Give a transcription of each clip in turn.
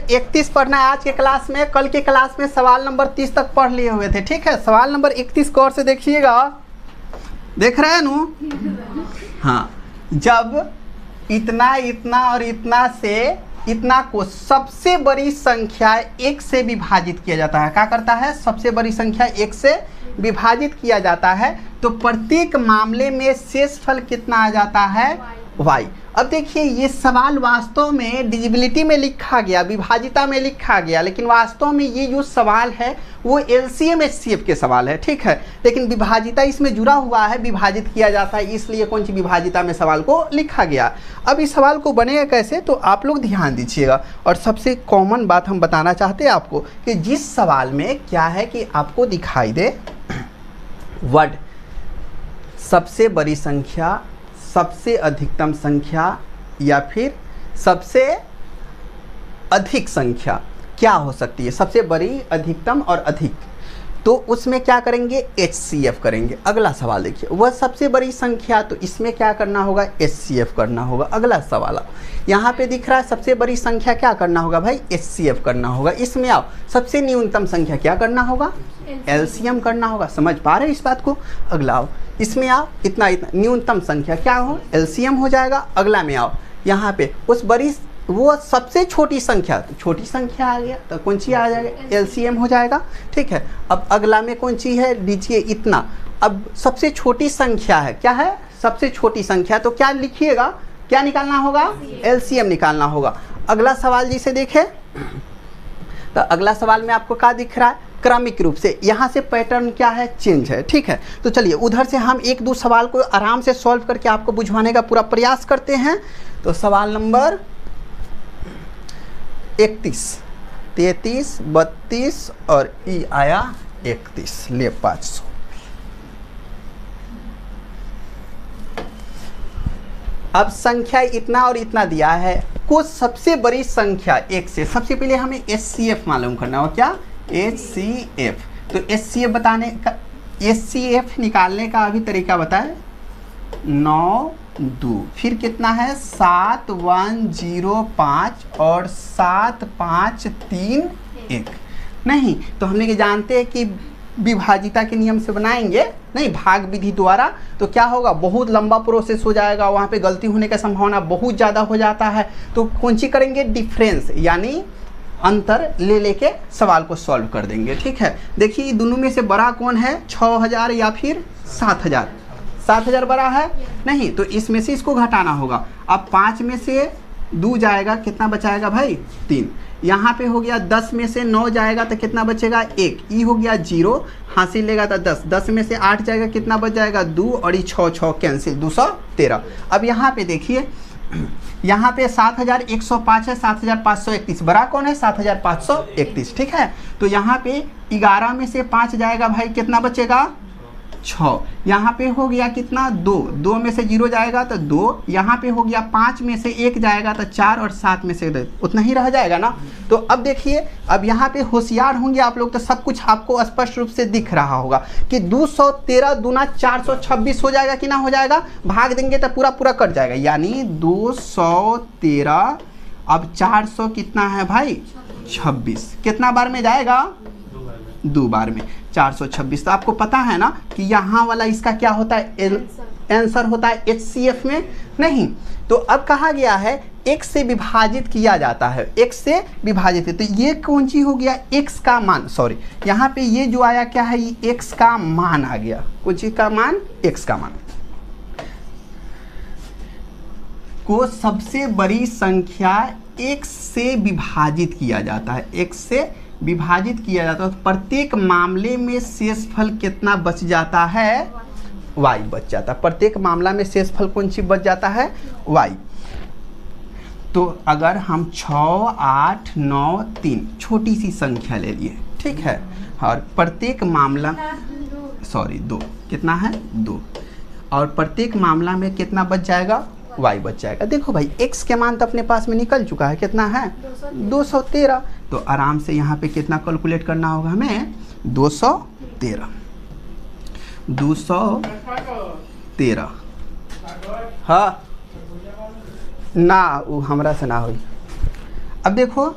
31 पढ़ना है आज के क्लास में। कल के क्लास में सवाल नंबर 30 तक पढ़ लिए हुए थे, ठीक है। सवाल नंबर 31 गौर से देखिएगा, देख रहे हैं नू? हाँ, जब इतना इतना और इतना से इतना को सबसे बड़ी संख्या 1 से विभाजित किया जाता है। क्या करता है? सबसे बड़ी संख्या 1 से विभाजित किया जाता है, तो प्रत्येक मामले में शेषफल कितना आ जाता है? y। अब देखिए ये सवाल वास्तव में डिविजिबिलिटी में लिखा गया, विभाजिता में लिखा गया, लेकिन वास्तव में ये जो सवाल है वो LCM HCF के सवाल है, ठीक है। लेकिन विभाजिता इसमें जुड़ा हुआ है, विभाजित किया जाता है, इसलिए कौन सी विभाजिता में सवाल को लिखा गया। अब इस सवाल को बनेगा कैसे, तो आप लोग ध्यान दीजिएगा। और सबसे कॉमन बात हम बताना चाहते हैं आपको कि जिस सवाल में क्या है कि आपको दिखाई दे वर्ड सबसे बड़ी संख्या, सबसे अधिकतम संख्या या फिर सबसे अधिक संख्या क्या हो सकती है, सबसे बड़ी, अधिकतम और अधिक, तो उसमें क्या करेंगे? HCF करेंगे। अगला सवाल देखिए, वह सबसे बड़ी संख्या, तो इसमें क्या करना होगा? HCF करना होगा। अगला सवाल यहाँ पे दिख रहा है सबसे बड़ी संख्या, क्या करना होगा भाई? HCF करना होगा। इसमें आओ सबसे न्यूनतम संख्या क्या करना होगा? LCM करना होगा। समझ पा रहे हैं इस बात को? अगला आओ, इसमें आओ इतना इतना न्यूनतम संख्या क्या हो? LCM हो जाएगा। अगला में आओ, यहाँ पे उस बड़ी वो सबसे छोटी संख्या, तो छोटी संख्या आ गया, तो कौन सी आ जाएगा? LCM हो जाएगा, ठीक है। अब अगला में कौन सी है? लीजिए इतना। अब सबसे छोटी संख्या है, क्या है? सबसे छोटी संख्या, तो क्या लिखिएगा? क्या निकालना होगा? LCM निकालना होगा। अगला सवाल जिसे देखें, तो अगला सवाल में आपको क्या दिख रहा है? क्रमिक रूप से, यहाँ से पैटर्न क्या है? चेंज है, ठीक है। तो चलिए उधर से हम एक दो सवाल को आराम से सॉल्व करके आपको बुझवाने का पूरा प्रयास करते हैं। तो सवाल नंबर 31, 33, 32 और ई आया 31, ले 500। अब संख्या इतना और इतना दिया है, को सबसे बड़ी संख्या 1 से, सबसे पहले हमें HCF मालूम करना होगा। क्या? HCF। तो HCF बताने का, HCF निकालने का अभी तरीका बताए। 9 2, फिर कितना है? 7 1 0 5 और 7 5 3 1। नहीं तो हमने जानते हैं कि विभाजिता के नियम से बनाएंगे, नहीं भाग विधि द्वारा, तो क्या होगा? बहुत लंबा प्रोसेस हो जाएगा, वहाँ पे गलती होने का संभावना बहुत ज़्यादा हो जाता है। तो कौन सी करेंगे? डिफरेंस, यानी अंतर ले लेके सवाल को सॉल्व कर देंगे, ठीक है। देखिए दोनों में से बड़ा कौन है? 6000 या फिर 7000? 7000 बड़ा है, नहीं तो इसमें से इसको घटाना होगा। अब 5 में से 2 जाएगा, कितना बचाएगा भाई? 3। यहाँ पे हो गया 10 में से 9 जाएगा तो कितना बचेगा? 1। ई हो गया 0, हासिल लेगा तो 10, 10 में से 8 जाएगा, कितना बच जाएगा? 2 और ये 6 6 कैंसिल, 213। अब यहाँ पे देखिए, यहाँ पे 7105 है, 7531, बड़ा कौन है? 7531, ठीक है। तो यहाँ पे 11 में से 5 जाएगा भाई, कितना बचेगा? 6। यहाँ पे हो गया कितना? 2, 2 में से 0 जाएगा तो 2, यहाँ पे हो गया 5 में से 1 जाएगा तो 4 और 7 में से 2, उतना ही रह जाएगा ना। तो अब देखिए, अब यहाँ पे होशियार होंगे आप लोग तो सब कुछ आपको स्पष्ट रूप से दिख रहा होगा कि 213 दूना 426 हो जाएगा कि ना हो जाएगा? भाग देंगे तो पूरा पूरा कट जाएगा, यानी 213। अब 400 कितना है भाई? 26। कितना बार में जाएगा? 2 बार में, 426। तो आपको पता है ना कि यहाँ वाला इसका क्या होता है? आंसर होता है HCF में, नहीं। तो अब कहा गया है x से विभाजित किया जाता है, x से विभाजित है, तो ये कौन सी हो गया? x का मान, सॉरी यहाँ पे ये जो आया क्या है? ये x का मान आ गया। कौन सी का मान? x का मान। को सबसे बड़ी संख्या x से विभाजित किया जाता है, x से विभाजित किया जाता है, तो प्रत्येक मामले में शेषफल कितना बच जाता है? y बच जाता है। प्रत्येक मामला में शेषफल कौन सी बच जाता है? y। तो अगर हम 6 8 9 3 छोटी सी संख्या ले लिए, ठीक है, और प्रत्येक मामला, सॉरी 2, कितना है? 2, और प्रत्येक मामला में कितना बच जाएगा? y बच जाएगा। देखो भाई x के मान तो अपने पास में निकल चुका है, कितना है? 213। तो आराम से यहाँ पे कितना कैलकुलेट करना होगा हमें? 213 हाँ ना, वो हमरा से ना हुई। अब देखो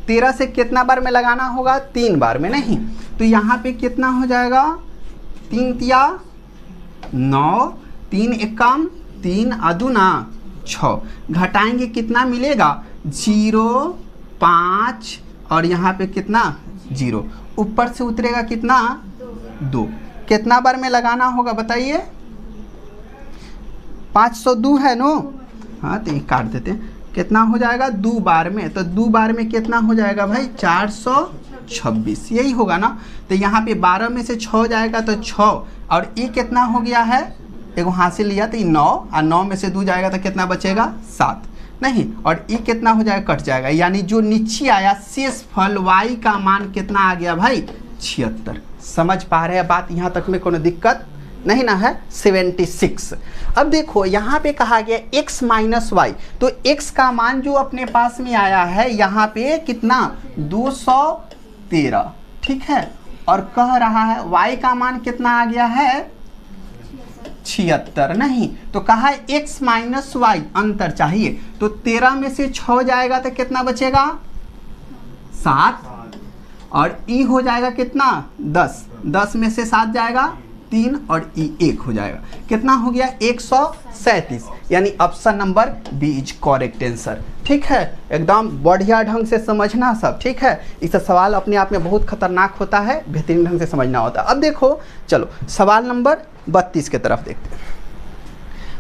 13 से कितना बार में लगाना होगा, 3 बार में, नहीं तो यहाँ पे कितना हो जाएगा, 3 तिया 9, 3 एकम 3 अदुना 6, घटाएंगे कितना मिलेगा 0, 5 और यहाँ पे कितना 0, ऊपर से उतरेगा कितना 2, कितना बार में लगाना होगा बताइए, 502 है नो, हाँ तो ये काट देते हैं, कितना हो जाएगा 2 बार में, तो 2 बार में कितना हो जाएगा भाई 426, यही होगा ना। तो यहाँ पे 12 में से 6 जाएगा तो 6 और ये कितना हो गया है, एगो हासिल लिया तो ये 9 और 9 में से 2 जाएगा तो कितना बचेगा 7, नहीं और ये कितना हो जाएगा, कट जाएगा, यानी जो नीचे आया शेषफल y का मान कितना आ गया भाई 76। समझ पा रहे हैं बात, यहाँ तक में कोनो दिक्कत नहीं ना है, 76। अब देखो यहाँ पे कहा गया x माइनस वाई, तो x का मान जो अपने पास में आया है यहाँ पे कितना 213, ठीक है, और कह रहा है y का मान कितना आ गया है 76, नहीं तो कहा है x माइनस वाई अंतर चाहिए, तो 13 में से 6 जाएगा तो कितना बचेगा 7 और ई हो जाएगा कितना 10, 10 में से 7 जाएगा 3 और ई 1 हो जाएगा, कितना हो गया 137, यानी option number B is correct answer. ठीक है, एकदम बढ़िया ढंग से समझना सब, ठीक है, इस सवाल अपने आप में बहुत खतरनाक होता है, बेहतरीन ढंग से समझना होता है। अब देखो चलो सवाल नंबर 32 की तरफ देखते हैं।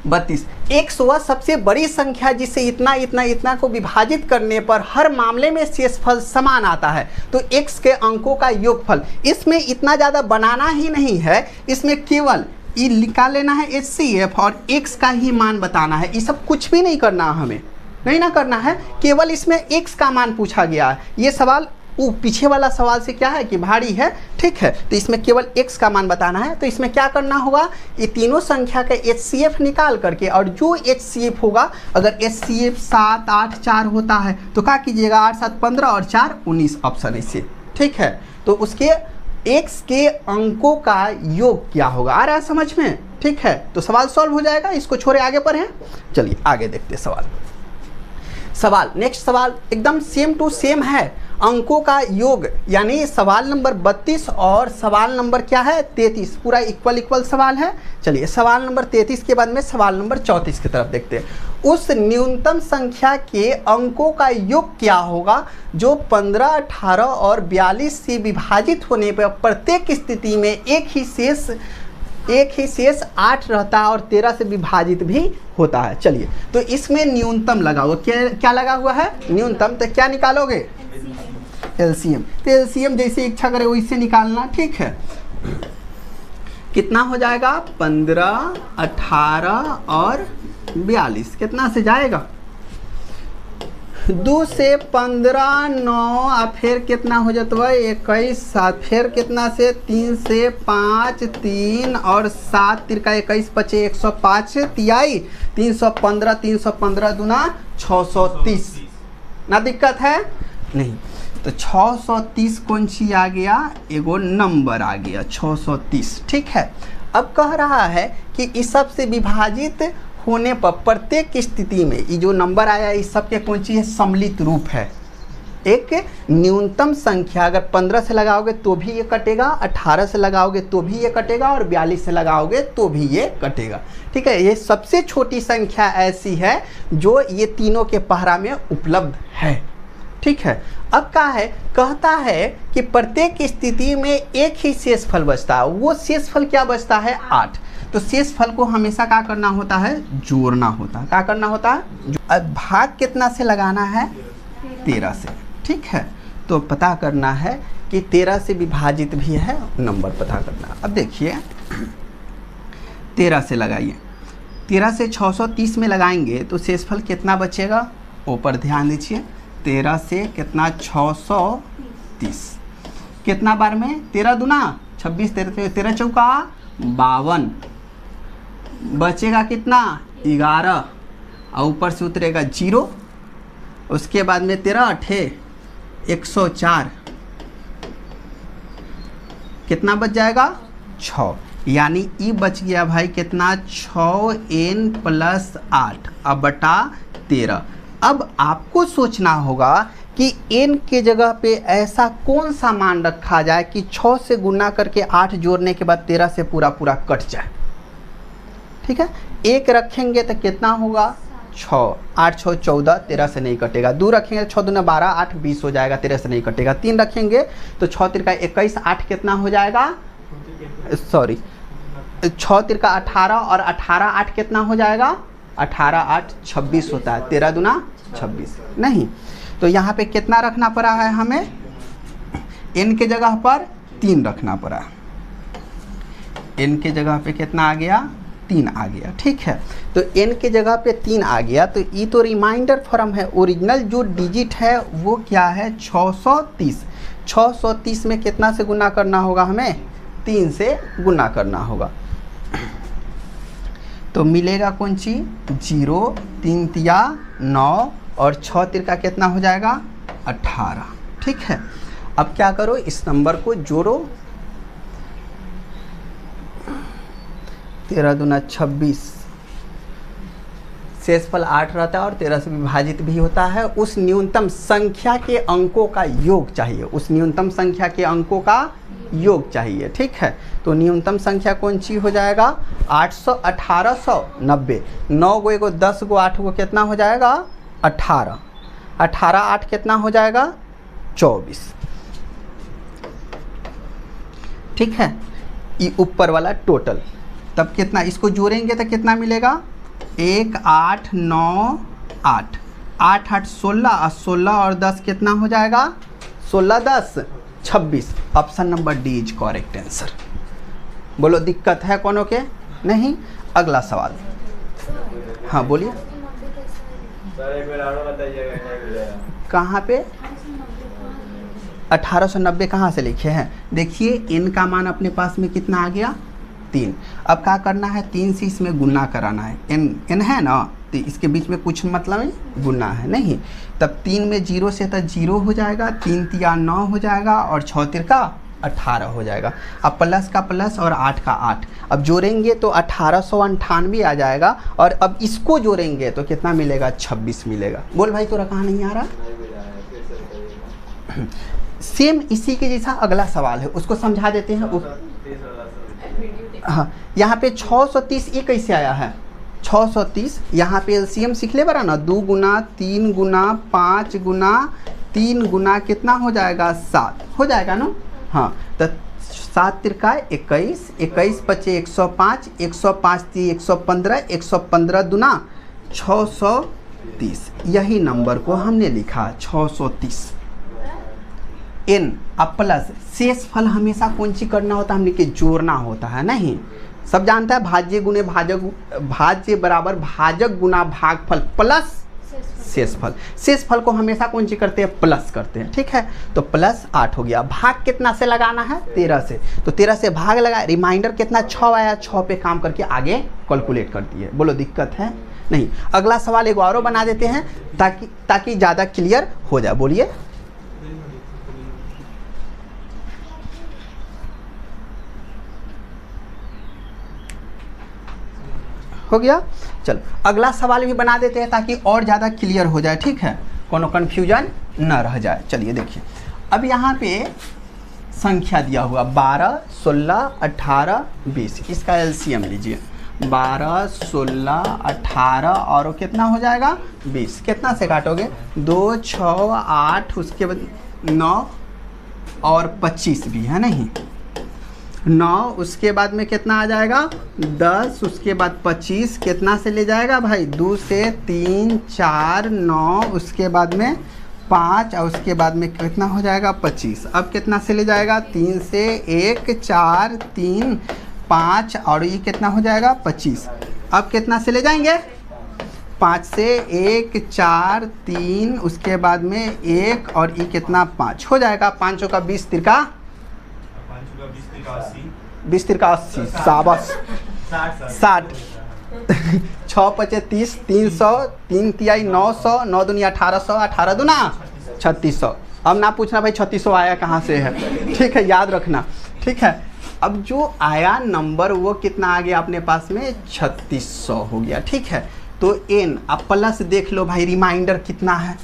32, x वह सबसे बड़ी संख्या जिसे इतना इतना इतना को विभाजित करने पर हर मामले में शेषफल समान आता है, तो x के अंकों का योगफल, इसमें इतना ज़्यादा बनाना ही नहीं है, इसमें केवल ये निकाल लेना है HCF और x का ही मान बताना है, ये सब कुछ भी नहीं करना हमें, नहीं ना करना है, केवल इसमें x का मान पूछा गया है। ये सवाल वो पीछे वाला सवाल से क्या है कि भारी है, ठीक है, तो इसमें केवल x का मान बताना है। तो इसमें क्या करना होगा, ये तीनों संख्या का HCF निकाल करके, और जो HCF होगा, अगर HCF 7, 8, 4 होता है तो क्या कीजिएगा 8, 7, 15 और 4, 19 ऑप्शन इससे, ठीक है, तो उसके x के अंकों का योग क्या होगा, आ रहा है समझ में, ठीक है, तो सवाल सॉल्व हो जाएगा, इसको छोड़े आगे बढ़ें। चलिए आगे देखते हैं सवाल नेक्स्ट सवाल एकदम सेम टू सेम है, अंकों का योग, यानी सवाल नंबर 32 और सवाल नंबर क्या है 33, पूरा इक्वल सवाल है। चलिए सवाल नंबर 33 के बाद में सवाल नंबर 34 की तरफ देखते हैं। उस न्यूनतम संख्या के अंकों का योग क्या होगा जो 15, 18 और 42 से विभाजित होने पर प्रत्येक स्थिति में एक ही शेष 8 रहता है और 13 से विभाजित भी होता है। चलिए तो इसमें न्यूनतम लगा हुआ, क्या लगा हुआ है न्यूनतम, तो क्या निकालोगे एलसीएम, तो एलसीएम जैसे इच्छा करे वैसे निकालना, ठीक है, कितना हो जाएगा 15, 18 और 42, कितना से जाएगा 2 से 15, 9 और फिर कितना हो जाता है 21, 7 फिर कितना से 3 से 5, 3 और 7 तिरका 21 बचे 105 तिहाई 315, 315 दूना 630, ना दिक्कत है नहीं, तो 630 कौन सी आ गया, एगो नंबर आ गया 630, ठीक है। अब कह रहा है कि इस सब से विभाजित होने पर प्रत्येक स्थिति में ये जो नंबर आया इस सब के कौन सी है, सम्मिलित रूप है। एक न्यूनतम संख्या अगर 15 से लगाओगे तो भी ये कटेगा, 18 से लगाओगे तो भी ये कटेगा और 42 से लगाओगे तो भी ये कटेगा, ठीक है। ये सबसे छोटी संख्या ऐसी है जो ये तीनों के पहरा में उपलब्ध है, ठीक है। अब क्या है, कहता है कि प्रत्येक स्थिति में एक ही शेषफल बचता है, वो शेषफल क्या बचता है 8, तो शेषफल को हमेशा क्या करना होता है, जोड़ना होता है, क्या करना होता है, अब भाग कितना से लगाना है 13 से, ठीक है, तो पता करना है कि 13 से विभाजित भी है, नंबर पता करना। अब देखिए 13 से लगाइए, 13 से 630 में लगाएंगे तो शेषफल कितना बचेगा, ऊपर ध्यान दीजिए, 13 से कितना 630, कितना बार में 13 दूना 26, 13 चौका 52, बचेगा कितना 11 और ऊपर से उतरेगा 0, उसके बाद में 13 8 104, कितना बच जाएगा 6, यानी ई बच गया भाई कितना 6n + 8 अब बटा 13। अब आपको सोचना होगा कि कि n के जगह पे ऐसा कौन सा मान रखा जाए कि 6 से गुना करके 8 जोड़ने के बाद 13 से पूरा पूरा कट जाए। ठीक है, 1 रखेंगे तो कितना होगा 6, 8 6 14, 13 से नहीं कटेगा। 2 रखेंगे 6 दूना 12, 8 20 हो जाएगा, 13 से नहीं कटेगा। 3 रखेंगे तो 6 तिरका 21, 8 कितना हो जाएगा, सॉरी 6 तिरका 18 और 18 8 कितना हो जाएगा, 18 8 26 होता है। 13 दूना 26 नहीं, तो यहाँ पे कितना रखना पड़ा है हमें, n के जगह पर 3 रखना पड़ा। n के जगह पे कितना आ गया, 3 आ गया। ठीक है, तो n के जगह पे 3 आ गया, तो ये तो रिमाइंडर फॉर्म है। ओरिजिनल जो डिजिट है वो क्या है, 630। 630 में कितना से गुना करना होगा, हमें 3 से गुना करना होगा। तो मिलेगा कौन चीज, 0, 3 तिया 9 और 6 तिरका कितना हो जाएगा, 18। ठीक है, अब क्या करो, इस नंबर को जोड़ो। 13 दूना 26, शेषफल 8 रहता है और 13 से विभाजित भी होता है। उस न्यूनतम संख्या के अंकों का योग चाहिए, उस न्यूनतम संख्या के अंकों का योग चाहिए। ठीक है, तो न्यूनतम संख्या कौन सी हो जाएगा, 800 1890। 9 गो एगो 10 गो 8 गो कितना हो जाएगा, 18। 18 8 कितना हो जाएगा, 24। ठीक है, ये ऊपर वाला टोटल, तब कितना, इसको जोड़ेंगे तो कितना मिलेगा, 1 8 9 8, 8 8 16 और 16 और 10 कितना हो जाएगा, 16 10 26। Option number D is correct answer. बोलो दिक्कत है कोनो के, नहीं। अगला सवाल, हाँ बोलिए। कहाँ पे 1890 कहाँ से लिखे हैं, देखिए n का मान अपने पास में कितना आ गया, 3। अब क्या करना है, 3 से इसमें गुना कराना है। n है ना, तो इसके बीच में कुछ मतलब नहीं, गुना है नहीं, तब 3 में 0 से तो 0 हो जाएगा, 3 तिया 9 हो जाएगा और 6 तिरका 18 हो जाएगा। अब प्लस का प्लस और 8 का 8, अब जोड़ेंगे तो 1898 आ जाएगा, और अब इसको जोड़ेंगे तो कितना मिलेगा, 26 मिलेगा। बोल भाई तोरा कहाँ नहीं आ रहा, सेम इसी के जैसा अगला सवाल है, उसको समझा देते हैं। हाँ, यहाँ पे 630 ये कैसे आया है, 630 यहाँ पे एलसीएम सीख ले बरा ना, 2 गुना 3 गुना 5 गुना 3 गुना कितना हो जाएगा, 7 हो जाएगा ना। हाँ, तो 7 तिरका 21, 21 पचे 105, 105 ती 115, 115 दुना 630। यही नंबर को हमने लिखा 630। n अब प्लस शेषफल हमेशा कौन सी करना होता है, हमने के जोड़ना होता है, नहीं सब जानता है, भाज्य गुणे भाजक, भाज्य बराबर भाजक गुना भागफल प्लस शेषफल। शेषफल को हमेशा कौन सी करते हैं, प्लस करते हैं। ठीक है, तो प्लस 8 हो गया। भाग कितना से लगाना है, 13 से, तो 13 से भाग लगा, रिमाइंडर कितना 6 आया, 6 पे काम करके आगे कैलकुलेट करती है। बोलो दिक्कत है, नहीं। अगला सवाल एक और बना देते हैं ताकि ज़्यादा क्लियर हो जाए। बोलिए। हो गया, चलो अगला सवाल भी बना देते हैं ताकि और ज़्यादा क्लियर हो जाए। ठीक है, कोनो कन्फ्यूजन न रह जाए। चलिए देखिए, अब यहाँ पे संख्या दिया हुआ 12 16 18 20, इसका एलसीएम लीजिए। 12 16 18 और कितना हो जाएगा, 20। कितना से काटोगे, 2 6 8, उसके बाद 9 और 25 भी है नहीं, 9, उसके बाद में कितना आ जाएगा 10, उसके बाद 25, कितना से ले जाएगा भाई, 2 से 3 4 9, उसके बाद में 5 और उसके बाद में कितना हो जाएगा 25। अब कितना से ले जाएगा, 3 से 1 4 3 5 और ये कितना हो जाएगा 25। अब कितना से ले जाएंगे, 5 से 1 4 3, उसके बाद में 1 और ये कितना 5 हो जाएगा। 5 का 20 तिरका 20 तिरका 80, शाबाश 60। 6 पचे 30, 300, 3 तिहाई 900, 9 दुनिया 1800, 18 दुना 3600। अब ना पूछना भाई 3600 आया कहाँ से है, ठीक है, याद रखना। ठीक है, अब जो आया नंबर वो कितना आ गया अपने पास में, 3600 हो गया। ठीक है, तो n अब प्लस देख लो भाई, रिमाइंडर कितना है,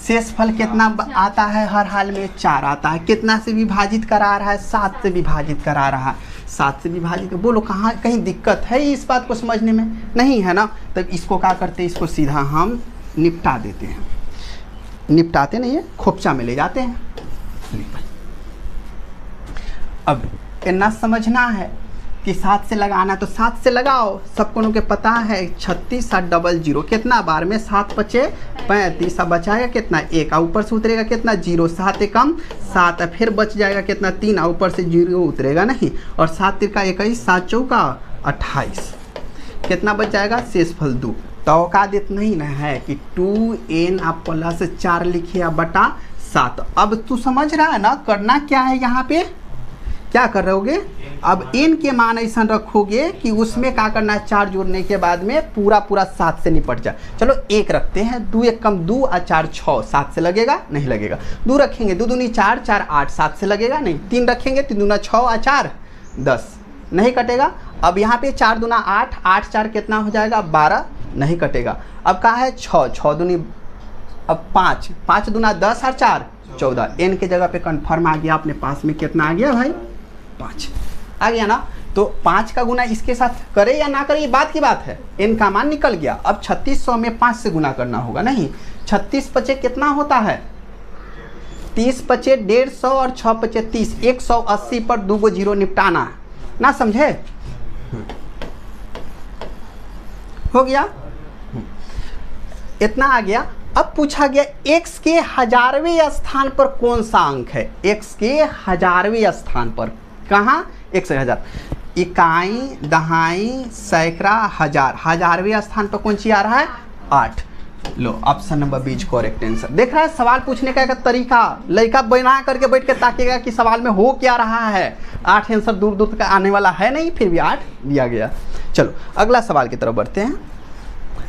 शेषफल कितना आता है हर हाल में 4 आता है। कितना से विभाजित करा रहा है 7 से विभाजित करा रहा है। 7 से विभाजित, बोलो कहाँ कहीं दिक्कत है इस बात को समझने में? नहीं है ना। तब इसको क्या करते हैं, इसको सीधा हम निपटा देते हैं। निपटाते नहीं है, खोपचा में ले जाते हैं। अब इतना समझना है कि 7 से लगाना, तो 7 से लगाओ। सबको के पता है 36 7 00 कितना बार में 7 5 35, अब बचाएगा कितना 1, और ऊपर से उतरेगा कितना 0, 7 एकम 7, फिर बच जाएगा कितना 3, और ऊपर से 0 उतरेगा नहीं, और 7 तिरका 21, 7 चौका 28, कितना बच जाएगा शेषफल 2। तो औकात नहीं ना है कि 2n आप प्लस 4 लिखिए बटा 7। अब तू समझ रहा है ना करना क्या है, यहाँ पे क्या कर रहोगे, अब n के मान ऐसा रखोगे कि उसमें क्या करना है, 4 जोड़ने के बाद में पूरा 7 से निपट जाए। चलो 1 रखते हैं, 2 1 कम 2 और 4 6, 7 से लगेगा नहीं लगेगा। 2 रखेंगे, 2 दूनी 4 4 8, 7 से लगेगा नहीं। 3 रखेंगे, 3 दूना 6 और 4 10, नहीं कटेगा। अब यहाँ पे 4 दूना 8, 8 4 कितना हो जाएगा 12, नहीं कटेगा। अब कहा है 6 6 दूनी अब 5, 5 दूना 10 और 4 14, n के जगह पे कन्फर्म आ गया अपने पास में, कितना आ गया भाई 5 आ गया ना। तो 5 का गुना इसके साथ करे या ना करे ये बात की बात है, n का मान निकल गया। अब 3600 में 5 से गुना करना होगा, नहीं 36 5 कितना होता है 30 5 150 और 6 5 30, 180 पर 2 गो 0 निपटाना ना, समझे? हो गया, इतना आ गया। अब पूछा गया x के 1000वें स्थान पर कौन सा अंक है। x के 1000वें स्थान पर, कहाँ, 1 से 1000, इकाई दहाई सैकड़ा हजार, 1000वें स्थान पर कौन सी आ रहा है 8। लो option number B is correct answer. देख रहा है सवाल पूछने का एक तरीका, लड़का बना करके बैठ के ताकेगा कि सवाल में हो क्या रहा है। 8 आंसर दूर दूर तक आने वाला है नहीं, फिर भी 8 दिया गया। चलो अगला सवाल की तरफ बढ़ते हैं।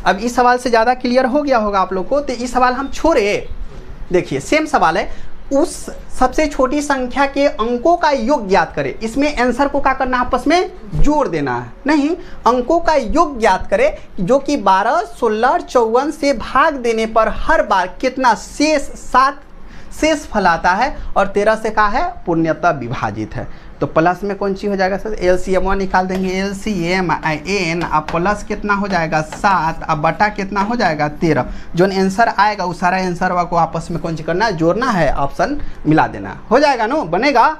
अब इस सवाल से ज़्यादा क्लियर हो गया होगा आप लोग को, तो इस सवाल हम छोड़े। देखिए सेम सवाल है, उस सबसे छोटी संख्या के अंकों का योग ज्ञात करें। इसमें आंसर को क्या करना, आपस में जोड़ देना है, नहीं अंकों का योग ज्ञात करें जो कि 12 16 और 54 से भाग देने पर हर बार कितना शेष 7 शेष फल आता है और 13 से का है पूर्णतः विभाजित है। तो प्लस में कौन सी हो जाएगा सर, LCM निकाल देंगे, LCM n अब प्लस कितना हो जाएगा 7, अब बटा कितना हो जाएगा 13। जो आंसर आएगा उस सारा आंसर को आपस में कौन सी करना है, जोड़ना है, ऑप्शन मिला देना, हो जाएगा नो, बनेगा।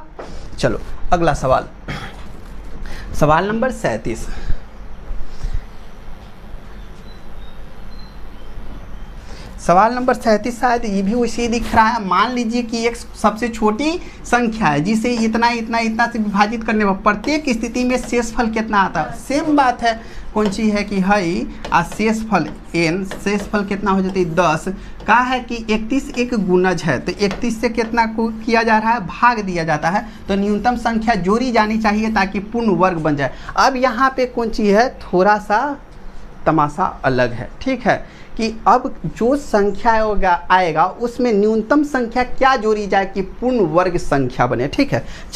चलो अगला सवाल, सवाल नंबर 37। सवाल नंबर 37 शायद ये भी वैसे दिख रहा है। मान लीजिए कि एक सबसे छोटी संख्या है जिसे इतना इतना इतना से विभाजित करने पर प्रत्येक स्थिति में शेषफल कितना आता है। सेम बात है, कौन सी है कि हई आ शेषफल n, शेषफल कितना हो जाती है 10। कहा है कि 31 एक गुणज है, तो 31 से कितना को किया जा रहा है, भाग दिया जाता है। तो न्यूनतम संख्या जोड़ी जानी चाहिए ताकि पूर्ण वर्ग बन जाए। अब यहाँ पे कौन सी है, थोड़ा सा तमाशा अलग है, ठीक है, कि अब जो संख्या आएगा उसमें न्यूनतम संख्या क्या जोड़ी जाए कि पूर्ण वर्ग संख्या बने, ठीक है।